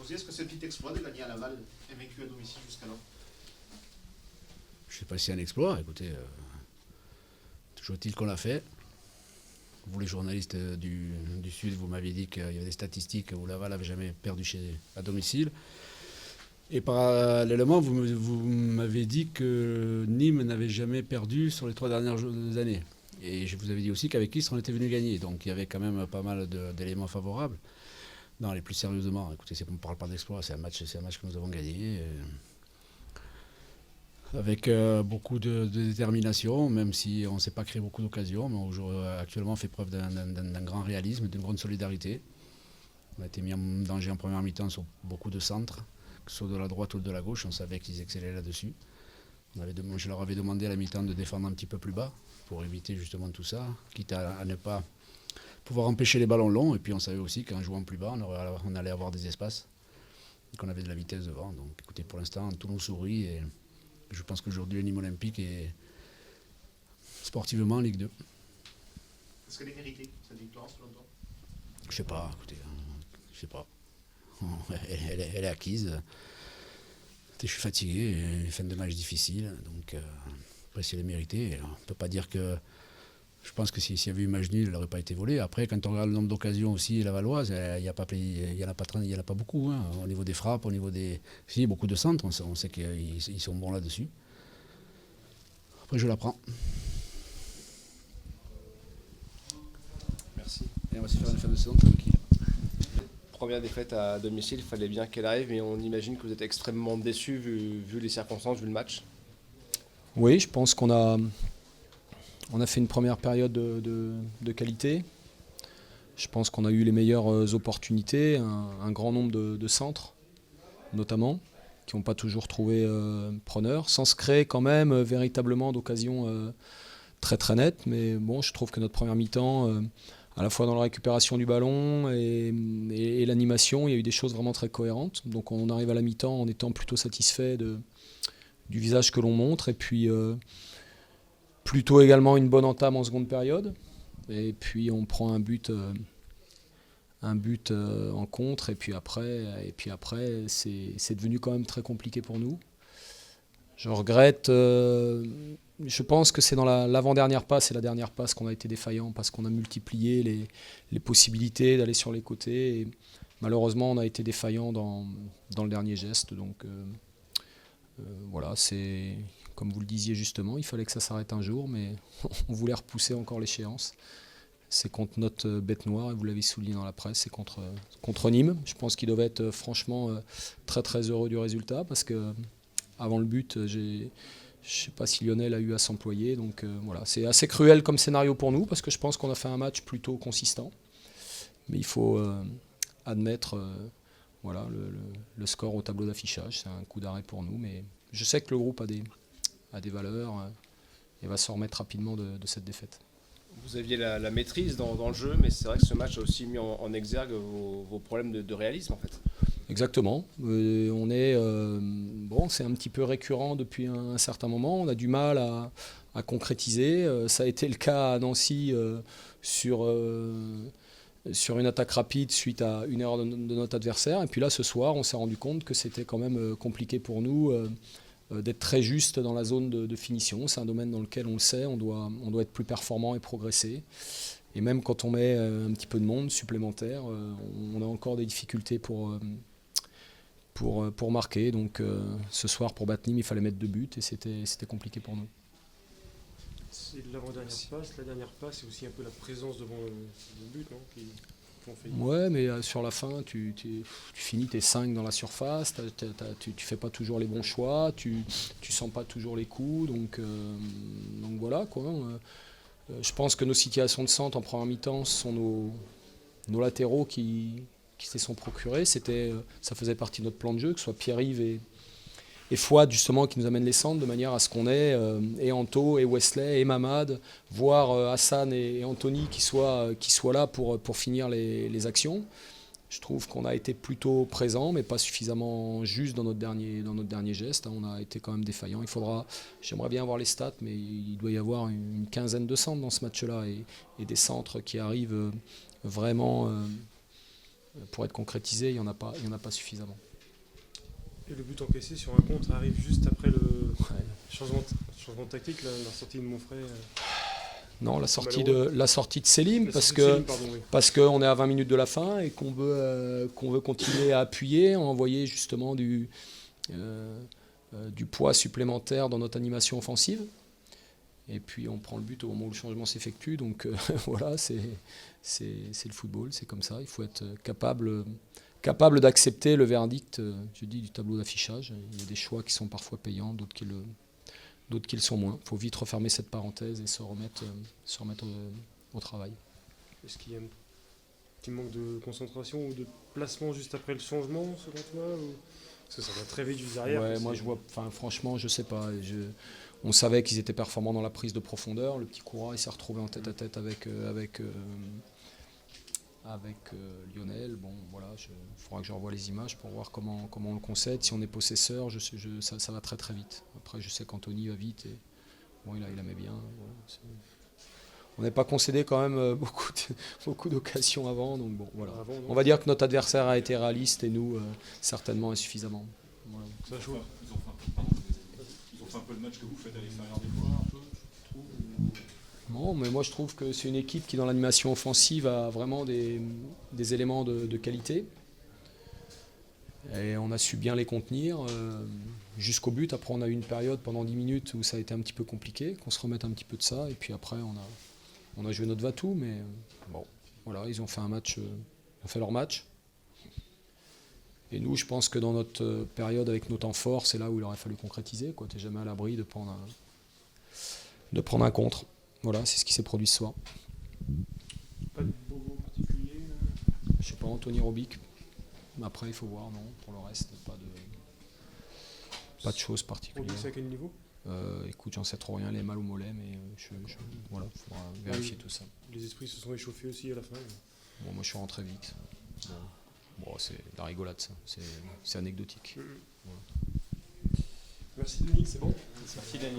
José, est-ce que c'est un petit exploit de gagner à Laval, invaincu à domicile jusqu'alors? Je ne sais pas si c'est un exploit. Écoutez, toujours est-il qu'on l'a fait. Vous, les journalistes du Sud, vous m'aviez dit qu'il y avait des statistiques où Laval n'avait jamais perdu à domicile. Et parallèlement, vous m'avez dit que Nîmes n'avait jamais perdu sur les 3 dernières années. Et je vous avais dit aussi qu'avec Istres, on était venu gagner. Donc il y avait quand même pas mal d'éléments favorables. Non, les plus sérieusement, écoutez, on ne parle pas d'exploit, c'est un match que nous avons gagné. Avec beaucoup de détermination, même si on ne s'est pas créé beaucoup d'occasions. Mais actuellement, on fait preuve d'un grand réalisme, d'une grande solidarité. On a été mis en danger en première mi-temps sur beaucoup de centres, que ce soit de la droite ou de la gauche. On savait qu'ils excellaient là-dessus. Je leur avais demandé à la mi-temps de défendre un petit peu plus bas pour éviter justement tout ça, quitte à ne pas pouvoir empêcher les ballons longs. Et puis on savait aussi qu'en jouant plus bas, on allait avoir des espaces et qu'on avait de la vitesse devant. Donc écoutez, pour l'instant, tout nous sourit. Et je pense qu'aujourd'hui, Nîmes Olympique est sportivement en Ligue 2. Est-ce qu'elle est méritée, cette victoire, selon toi? Je sais pas, écoutez, je sais pas. Elle est acquise. Je suis fatigué, une fin de match difficile, donc après si elle est méritée, on ne peut pas dire que... Je pense que s'il y avait eu match nul, elle n'aurait pas été volée. Après, quand on regarde le nombre d'occasions aussi, la Valoise, il n'y en a pas beaucoup, hein, au niveau des frappes, au niveau des... Si, beaucoup de centres, on sait qu'ils sont bons là-dessus. Après, je la prends. Merci. Et on va se faire une fin de saison tranquille. Première défaite à domicile, il fallait bien qu'elle arrive, mais on imagine que vous êtes extrêmement déçu vu les circonstances, vu le match. Oui, je pense qu'on a fait une première période de qualité. Je pense qu'on a eu les meilleures opportunités, un grand nombre de centres, notamment, qui n'ont pas toujours trouvé preneur, sans se créer quand même véritablement d'occasions très très nettes. Mais bon, je trouve que notre première mi-temps, à la fois dans la récupération du ballon et l'animation, il y a eu des choses vraiment très cohérentes. Donc on arrive à la mi-temps en étant plutôt satisfait du visage que l'on montre. Et puis plutôt également une bonne entame en seconde période. Et puis on prend un but en contre. Et puis après c'est devenu quand même très compliqué pour nous. Je regrette... je pense que c'est dans l'avant-dernière passe et la dernière passe qu'on a été défaillant parce qu'on a multiplié les possibilités d'aller sur les côtés. Et malheureusement, on a été défaillant dans le dernier geste. Donc voilà, c'est comme vous le disiez justement, il fallait que ça s'arrête un jour, mais on voulait repousser encore l'échéance. C'est contre notre bête noire, et vous l'avez souligné dans la presse, c'est contre Nîmes. Je pense qu'ils doivent être franchement très très heureux du résultat parce que avant le but, je ne sais pas si Lionel a eu à s'employer. Donc voilà, c'est assez cruel comme scénario pour nous parce que je pense qu'on a fait un match plutôt consistant. Mais il faut admettre voilà, le score au tableau d'affichage. C'est un coup d'arrêt pour nous. Mais je sais que le groupe a des valeurs et va se remettre rapidement de cette défaite. Vous aviez la maîtrise dans le jeu, mais c'est vrai que ce match a aussi mis en exergue vos problèmes de réalisme en fait. Exactement. On est c'est un petit peu récurrent depuis un certain moment. On a du mal à concrétiser. Ça a été le cas à Nancy sur une attaque rapide suite à une erreur de notre adversaire. Et puis là, ce soir, on s'est rendu compte que c'était quand même compliqué pour nous d'être très juste dans la zone de finition. C'est un domaine dans lequel on le sait, on doit être plus performant et progresser. Et même quand on met un petit peu de monde supplémentaire, on a encore des difficultés pour marquer. Donc ce soir, pour battre Nîmes, il fallait mettre 2 buts et c'était compliqué pour nous. C'est l'avant-dernière passe. La dernière passe, c'est aussi un peu la présence devant le but, non, qui ont fait. Ouais, mais sur la fin, tu finis tes 5 dans la surface, tu fais pas toujours les bons choix, tu sens pas toujours les coups, donc voilà quoi. Je pense que nos situations de centre en première mi-temps sont nos latéraux qui se sont procurés. Ça faisait partie de notre plan de jeu, que ce soit Pierre-Yves et Fouad justement qui nous amènent les centres de manière à ce qu'on ait et Anto et Wesley et Mamad, voire Hassan et Anthony qui soient là pour finir les actions. Je trouve qu'on a été plutôt présent, mais pas suffisamment juste dans notre dernier geste. On a été quand même défaillant. J'aimerais bien avoir les stats, mais il doit y avoir une quinzaine de centres dans ce match-là et des centres qui arrivent vraiment pour être concrétisé, il n'y en a pas suffisamment. Et le but encaissé sur un contre arrive juste après le Ouais. changement de tactique, la sortie de Monfray. Non, la sortie de Selim, La parce sortie de que Selim, pardon, oui. parce qu'on est à 20 minutes de la fin et qu'on veut continuer à appuyer, envoyer justement du poids supplémentaire dans notre animation offensive. Et puis on prend le but au moment où le changement s'effectue. Donc voilà, c'est le football, c'est comme ça. Il faut être capable d'accepter le verdict, du tableau d'affichage. Il y a des choix qui sont parfois payants, d'autres qui le sont moins. Il faut vite refermer cette parenthèse et se remettre au travail. Est-ce qu'il y a un petit manque de concentration ou de placement juste après le changement, selon toi ou... Parce que ça va très vite juste derrière. Ouais, moi franchement, je sais pas. On savait qu'ils étaient performants dans la prise de profondeur. Le petit Koura, il s'est retrouvé en tête à tête avec Lionel. Bon, voilà, il faudra que je revoie les images pour voir comment on le concède. Si on est possesseur, ça va très très vite. Après, je sais qu'Anthony va vite et bon, il la met bien. Voilà, on n'est pas concédé quand même beaucoup d'occasions avant. Donc bon, voilà. Avant, non. On va dire que notre adversaire a été réaliste et nous, certainement insuffisamment. Voilà. Ça joue. Ils ont fait un peu le match que vous faites à l'extérieur des fois, un peu, tu trouves Non, mais moi je trouve que c'est une équipe qui dans l'animation offensive a vraiment des éléments de qualité. Et on a su bien les contenir jusqu'au but. Après on a eu une période pendant 10 minutes où ça a été un petit peu compliqué, qu'on se remette un petit peu de ça. Et puis après on a joué notre va-tout, mais bon, voilà, ils ont fait ils ont fait leur match. Et nous, je pense que dans notre période avec nos temps forts, c'est là où il aurait fallu concrétiser. Tu n'es jamais à l'abri de prendre un contre. Voilà, c'est ce qui s'est produit ce soir. Pas de bobo particulier. Je sais pas, Anthony Robic. Après, il faut voir, non. Pour le reste, pas de choses particulières. C'est à quel niveau? Écoute, j'en sais trop rien, les mal au mollet, mais voilà, il faudra vérifier tout ça. Les esprits se sont échauffés aussi à la fin. Bon, moi, je suis rentré vite. Bon, c'est de la rigolade, ça. C'est anecdotique. Merci Denis, c'est bon? Merci Denis.